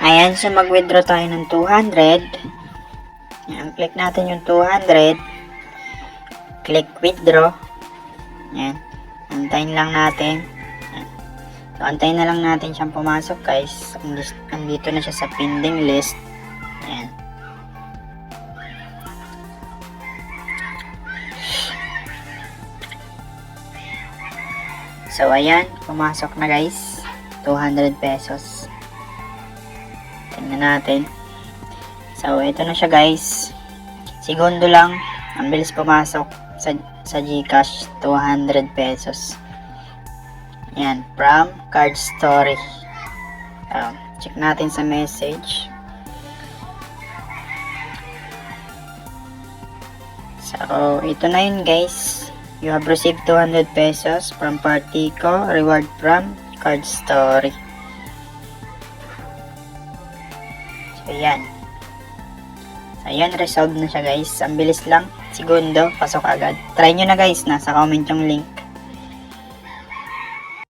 Ayan, so mag-withdraw tayo ng 200. Ayan, click natin yung 200. Click withdraw. Ayan, antayin lang natin. Ayan. So, antayin na lang natin siyang pumasok guys. Andito na siya sa pending list. Ayan. So, ayan, pumasok na guys. 200 pesos. Tingnan natin. So, ito na siya guys. Segundo lang. Ang bilis pumasok sa GCash. 200 pesos. Ayan, from Card Story. Check natin sa message. So, ito na yun guys. You have received 200 pesos from Partico. Reward from Card Story. So, yan. So, yan. Resolved na siya guys. Ang bilis lang. Segundo. Pasok agad. Try nyo na guys. Nasa comment yung link.